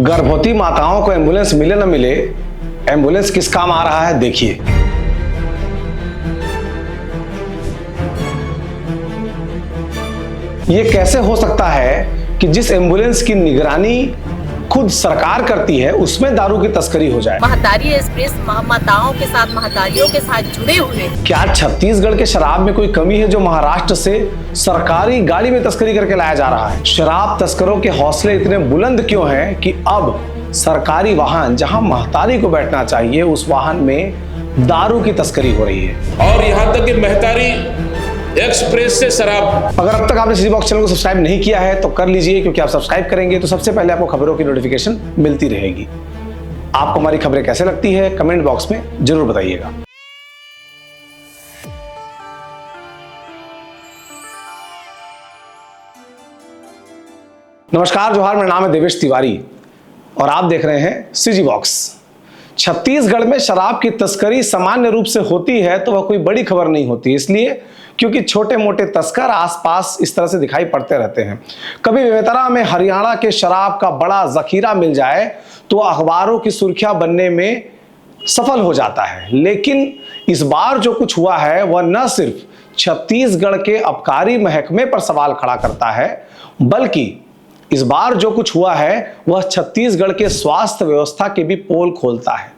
गर्भवती माताओं को एम्बुलेंस मिले न मिले, एम्बुलेंस किस काम आ रहा है देखिए। ये कैसे हो सकता है कि जिस एम्बुलेंस की निगरानी खुद सरकार करती है उसमें दारू की तस्करी हो जाए। महतारी एक्सप्रेस माताओं के साथ, महतारियों के साथ जुड़े हुए। क्या छत्तीसगढ़ के शराब में कोई कमी है जो महाराष्ट्र से सरकारी गाड़ी में तस्करी करके लाया जा रहा है? शराब तस्करों के हौसले इतने बुलंद क्यों हैं कि अब सरकारी वाहन जहां महतारी को बैठना चाहिए उस वाहन में दारू की तस्करी हो रही है। और यहाँ तक कि महतारी एक्सप्रेस से शराब। अगर अब तक आपने सिटी बॉक्स चैनल को सब्सक्राइब नहीं किया है तो कर लीजिए, क्योंकि आप सब्सक्राइब करेंगे तो सबसे पहले आपको खबरों की नोटिफिकेशन मिलती रहेगी। आपको हमारी खबरें कैसे लगती है कमेंट बॉक्स में जरूर बताइएगा। नमस्कार, जोहार, मेरा नाम है देवेश तिवारी और आप देख रहे हैं सीजी बॉक्स। छत्तीसगढ़ में शराब की तस्करी सामान्य रूप से होती है तो वह कोई बड़ी खबर नहीं होती, इसलिए क्योंकि छोटे मोटे तस्कर आसपास इस तरह से दिखाई पड़ते रहते हैं। कभी बेमेतरा में हरियाणा के शराब का बड़ा जखीरा मिल जाए तो अखबारों की सुर्खियां बनने में सफल हो जाता है, लेकिन इस बार जो कुछ हुआ है वह न सिर्फ छत्तीसगढ़ के आबकारी महकमे पर सवाल खड़ा करता है, बल्कि इस बार जो कुछ हुआ है वह छत्तीसगढ़ के स्वास्थ्य व्यवस्था के भी पोल खोलता है।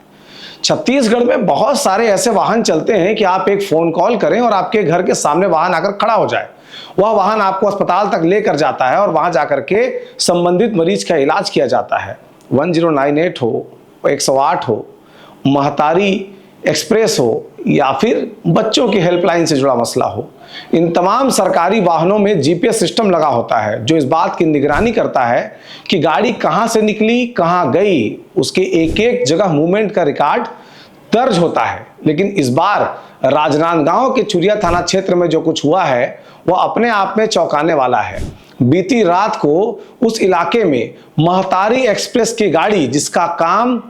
छत्तीसगढ़ में बहुत सारे ऐसे वाहन चलते हैं कि आप एक फोन कॉल करें और आपके घर के सामने वाहन आकर खड़ा हो जाए। वह वाहन आपको अस्पताल तक लेकर जाता है और वहां जाकर के संबंधित मरीज का इलाज किया जाता है। 1098 हो, 108 हो, महतारी एक्सप्रेस हो या फिर बच्चों की हेल्पलाइन से जुड़ा मसला हो, इन तमाम सरकारी वाहनों में जीपीएस सिस्टम लगा होता है जो इस बात की निगरानी करता है कि गाड़ी कहां से निकली, कहां गई, उसके एक एक जगह मूवमेंट का रिकॉर्ड दर्ज होता है। लेकिन इस बार राजनांदगांव के चुरिया थाना क्षेत्र में जो कुछ हुआ है वह अपने आप में चौंकाने वाला है। बीती रात को उस इलाके में महतारी एक्सप्रेस की गाड़ी, जिसका काम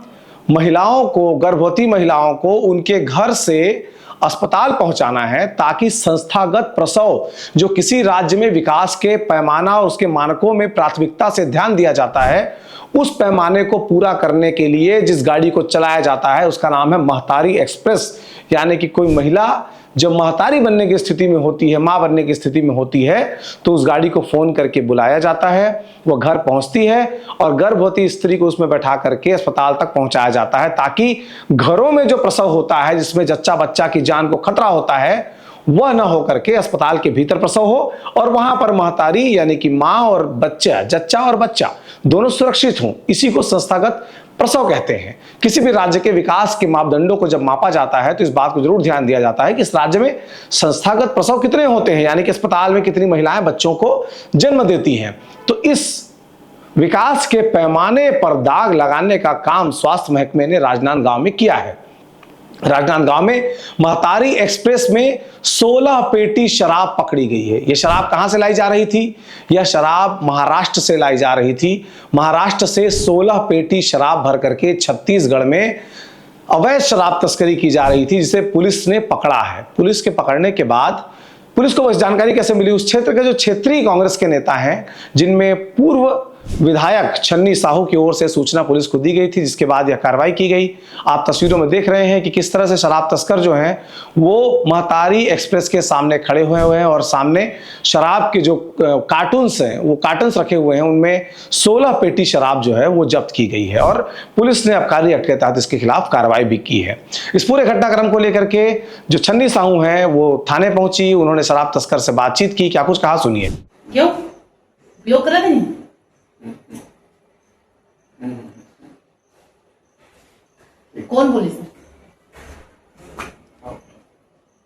महिलाओं को, गर्भवती महिलाओं को उनके घर से अस्पताल पहुंचाना है ताकि संस्थागत प्रसव, जो किसी राज्य में विकास के पैमाना और उसके मानकों में प्राथमिकता से ध्यान दिया जाता है, उस पैमाने को पूरा करने के लिए जिस गाड़ी को चलाया जाता है उसका नाम है महतारी एक्सप्रेस। यानी कि कोई महिला जब महतारी बनने की स्थिति में होती है, मां बनने की स्थिति में होती है, तो उस गाड़ी को फोन करके बुलाया जाता है, वो घर पहुंचती है और गर्भवती स्त्री को उसमें बैठा करके अस्पताल तक पहुंचाया जाता है ताकि घरों में जो प्रसव होता है जिसमें जच्चा बच्चा की जान को खतरा होता है वह न हो करके अस्पताल के भीतर प्रसव हो और वहां पर महतारी यानी कि मां और बच्चा, जच्चा और बच्चा दोनों सुरक्षित हों। इसी को संस्थागत प्रसव कहते हैं। किसी भी राज्य के विकास के मापदंडों को जब मापा जाता है तो इस बात को जरूर ध्यान दिया जाता है कि इस राज्य में संस्थागत प्रसव कितने होते हैं, यानी कि अस्पताल में कितनी महिलाएं बच्चों को जन्म देती हैं। तो इस विकास के पैमाने पर दाग लगाने का काम स्वास्थ्य महकमे ने राजनांदगांव में किया है। राजनांदगांव में महतारी एक्सप्रेस में 16 पेटी शराब पकड़ी गई है। यह शराब कहां से लाई जा रही थी? यह शराब महाराष्ट्र से लाई जा रही थी। महाराष्ट्र से 16 पेटी शराब भर करके छत्तीसगढ़ में अवैध शराब तस्करी की जा रही थी, जिसे पुलिस ने पकड़ा है। पुलिस के पकड़ने के बाद पुलिस को बस जानकारी कैसे मिली? उस क्षेत्र के जो क्षेत्रीय कांग्रेस के नेता हैं, जिनमें पूर्व विधायक छन्नी साहू की ओर से सूचना पुलिस को दी गई थी, जिसके बाद यह कार्रवाई की गई। आप तस्वीरों में देख रहे हैं कि किस तरह से शराब तस्कर जो हैं वो महतारी एक्सप्रेस के सामने खड़े हुए हैं और सामने शराब के जो कार्टून्स हैं, वो कार्टन्स रखे हुए हैं, उनमें 16 पेटी शराब जो है वो जब्त की गई है और पुलिस ने आबकारी एक्ट के तहत इसके खिलाफ कार्रवाई भी की है। इस पूरे घटनाक्रम को लेकर के जो छन्नी साहू हैं वो थाने पहुंची, उन्होंने शराब तस्कर से बातचीत की। क्या कुछ कहा सुनिए। क्यों उपयोग कर रहे हैं? कौन पुलिस है?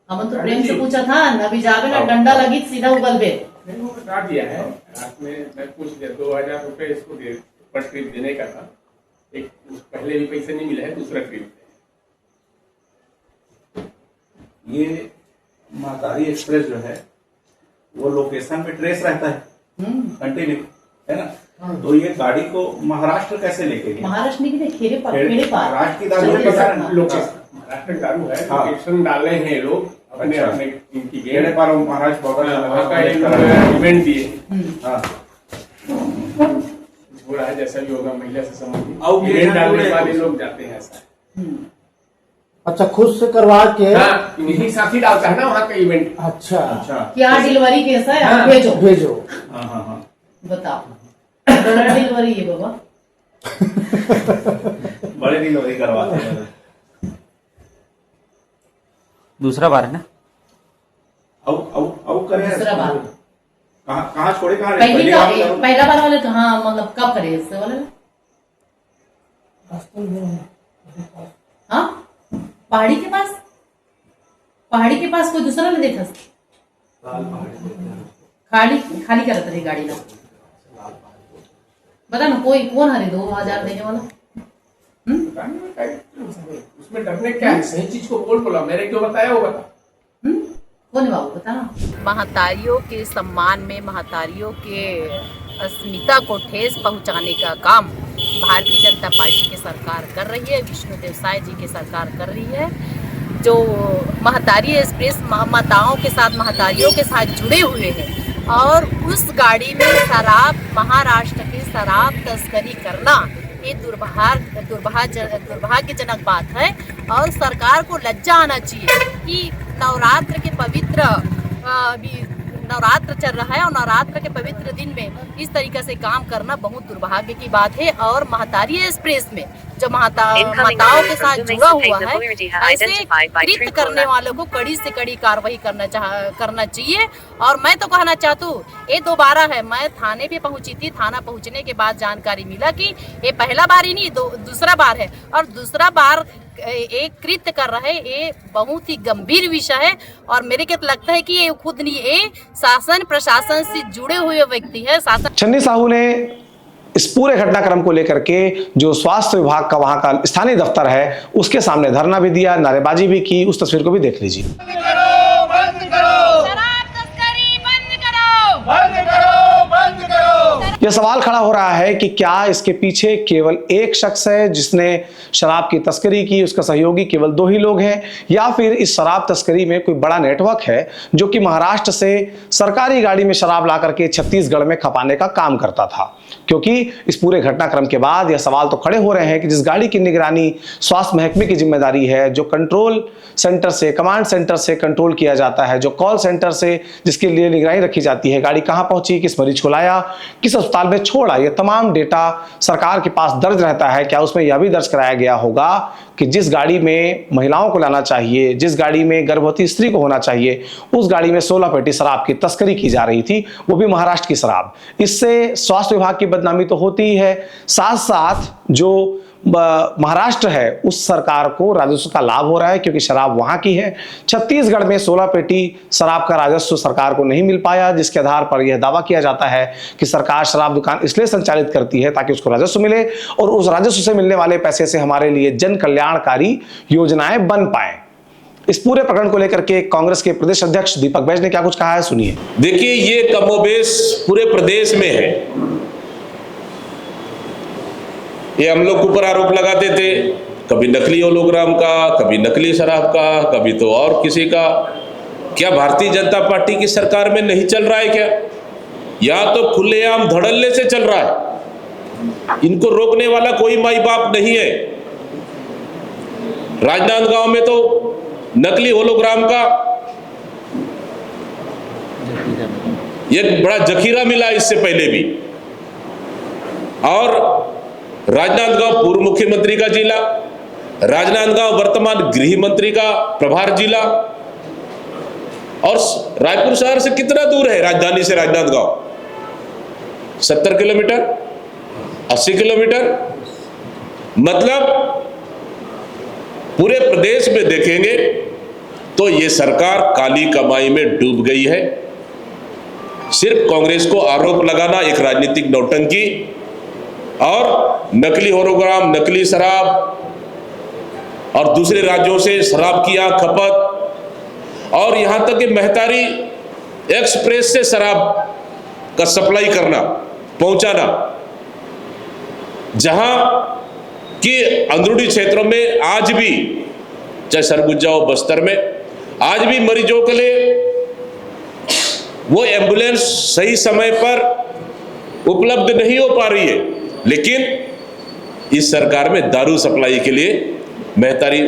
हम तो प्रेम से पूछा था ना, भी जावे ना डंडा लगी सीधा उगल पे। मैंने वो काट दिया है। रात में मैं पूछ लिया, 2000 रुपए इसको पर ट्रिप देने का था। एक पहले भी पैसे नहीं मिले हैं, दूसरा ट्रिप। ये महतारी एक्सप्रेस जो है वो लोकेशन पे ट्रेस रहता है कंटिन्यू, है ना? तो ये गाड़ी को महाराष्ट्र कैसे लेके गए? महाराष्ट्र में खेड़े पार महाराष्ट्र की दारू महाराष्ट्र दारू है, लोकेशन डाले हैं लोग अपने अपने इनकी खेड़े पार महाराष्ट्र बॉर्डर का इवेंट दिए। हो रहा है, जैसा भी होगा महिला से संबंधित और ये इवेंट डालने के जानते बाद हैं ये लोग जाते हैं ऐसा। अच्छा, खुद से करवा के। हाँ, इन्हीं साथी डालता है ना वहाँ का इवेंट। अच्छा अच्छा क्या डिलीवरी कैसा है, हाँ। आप भेजो भेजो। हाँ हाँ हाँ बताओ। बड़ा डिलीवरी है बाबा। बड़े डिलीवरी करवाते हैं। दूसरा बार है ना। अब करें दूसरा बार। कहाँ छोड़े, कहाँ पहली बार, पहला बार वाले कहाँ, मतलब कब करे इससे वाले? हाँ, पहाड़ी के पास, पहाड़ी के पास कोई दूसरा नहीं देखा? खाली खाली करत रही गाड़ी ना। बता ना, कोई कौन हरे 2000 देने वाला? उसमें डरने क्या है, सही चीज को बोला, मैंने क्यों बताया वो बता। कौन है बाबू, बता ना। महतारियों के सम्मान में, महतारियों के अस्मिता को ठेस पहुंचाने का काम भारतीय जनता पार्टी की सरकार कर रही है, विष्णुदेव साय जी की सरकार कर रही है। जो महतारी एक्सप्रेस माताओं के साथ, महतारियों के साथ जुड़े हुए हैं, और उस गाड़ी में शराब, महाराष्ट्र की शराब तस्करी करना, ये दुर्भाग्यजनक बात है। और सरकार को लज्जा आना चाहिए कि नवरात्र के पवित्र नवरात्र चल रहा है, और नवरात्र के पवित्र दिन में इस तरीके से काम करना बहुत दुर्भाग्य की बात है। और महतारी एक्सप्रेस में जो माताओं के साथ जुड़ा हुआ है, ऐसे कृत्य करने वालों को कड़ी से कड़ी कार्रवाई करना चाहिए। और मैं तो कहना चाहती हूँ, ये दोबारा है। मैं थाने पे पहुंची थी, थाना पहुंचने के बाद जानकारी मिला कि ये पहला बार ही नहीं, दूसरा बार है। और दूसरा बार एक कृत्य कर रहे, ये बहुत ही गंभीर विषय है। और मेरे को लगता है कि ये खुद नहीं, ये शासन प्रशासन से जुड़े हुए व्यक्ति है। शासन छन्नी साहू ने इस पूरे घटनाक्रम को लेकर के जो स्वास्थ्य विभाग का वहां का स्थानीय दफ्तर है उसके सामने धरना भी दिया, नारेबाजी भी की। उस तस्वीर को भी देख लीजिए। यह सवाल खड़ा हो रहा है कि क्या इसके पीछे केवल एक शख्स है जिसने शराब की तस्करी की, उसका सहयोगी केवल 2 ही लोग हैं, या फिर इस शराब तस्करी में कोई बड़ा नेटवर्क है जो कि महाराष्ट्र से सरकारी गाड़ी में शराब ला करके छत्तीसगढ़ में खपाने का काम करता था। क्योंकि इस पूरे घटनाक्रम के बाद यह सवाल तो खड़े हो रहे हैं कि जिस गाड़ी की निगरानी स्वास्थ्य महकमे की जिम्मेदारी है, जो कंट्रोल सेंटर से, कमांड सेंटर से कंट्रोल किया जाता है, जो कॉल सेंटर से जिसके लिए निगरानी रखी जाती है, गाड़ी कहां पहुंची, किस मरीज को लाया, किस अस्पताल में छोड़ा, यह तमाम डेटा सरकार के पास दर्ज रहता है। क्या उसमें यह भी दर्ज कराया गया होगा कि जिस गाड़ी में महिलाओं को लाना चाहिए, जिस गाड़ी में गर्भवती स्त्री को होना चाहिए, उस गाड़ी में 16 पेटी शराब की तस्करी की जा रही थी, वो भी महाराष्ट्र की शराब। इससे स्वास्थ्य विभाग की बदनामी तो होती ही है, साथ साथ जो महाराष्ट्र है उस सरकार को राजस्व का लाभ हो रहा है, क्योंकि शराब वहां की है। छत्तीसगढ़ में 16 पेटी शराब का राजस्व सरकार को नहीं मिल पाया, जिसके आधार पर यह दावा किया जाता है कि सरकार शराब दुकान इसलिए संचालित करती है ताकि उसको राजस्व मिले, और उस राजस्व से मिलने वाले पैसे से हमारे लिए जन कल्याणकारी योजनाएं बन पाए। इस पूरे प्रकरण को लेकर के कांग्रेस के प्रदेश अध्यक्ष दीपक बैज ने क्या कुछ कहा है, सुनिए। देखिए, ये कमोबेश पूरे प्रदेश में है। ये हम लोग ऊपर आरोप लगाते थे, कभी नकली होलोग्राम का, कभी नकली शराब का, कभी तो और किसी का। क्या भारतीय जनता पार्टी की सरकार में नहीं चल रहा है क्या? या तो खुलेआम धड़ल्ले से चल रहा है, इनको रोकने वाला कोई माई बाप नहीं है। राजनांदगांव में तो नकली होलोग्राम का एक बड़ा जखीरा मिला इससे पहले भी। और राजनांदगांव पूर्व मुख्यमंत्री का जिला, राजनांदगांव वर्तमान गृह मंत्री का प्रभार जिला, और रायपुर शहर से कितना दूर है राजधानी से राजनांदगांव? 70 kilometre, 80 kilometre. मतलब पूरे प्रदेश में देखेंगे तो ये सरकार काली कमाई में डूब गई है। सिर्फ कांग्रेस को आरोप लगाना एक राजनीतिक नौटंकी, और नकली होलोग्राम, नकली शराब, और दूसरे राज्यों से शराब की खपत, और यहां तक कि महतारी एक्सप्रेस से शराब का सप्लाई करना, पहुंचाना, जहां कि अंदरूनी क्षेत्रों में आज भी, चाहे सरगुजा हो, बस्तर में आज भी मरीजों के लिए वो एम्बुलेंस सही समय पर उपलब्ध नहीं हो पा रही है। लेकिन इस सरकार में दारू सप्लाई के लिए मेहतारी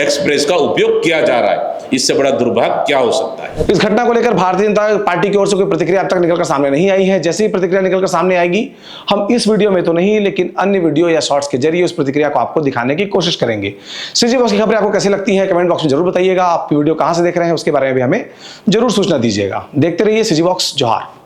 एक्सप्रेस का उपयोग किया जा रहा है। इससे बड़ा दुर्भाग्य क्या हो सकता है। इस घटना को लेकर भारतीय जनता पार्टी की ओर से कोई प्रतिक्रिया अब तक निकलकर सामने नहीं आई है। जैसे ही प्रतिक्रिया निकलकर सामने आएगी, हम इस वीडियो में तो नहीं लेकिन अन्य वीडियो या शॉर्ट्स के जरिए उस प्रतिक्रिया को आपको दिखाने की कोशिश करेंगे। सीजी बॉक्स की खबरें आपको कैसी लगती हैं कमेंट बॉक्स में जरूर बताइएगा। आप वीडियो कहाँ से देख रहे हैं उसके बारे में भी हमें जरूर सूचना दीजिएगा। देखते रहिए सीजी बॉक्स। जोहार।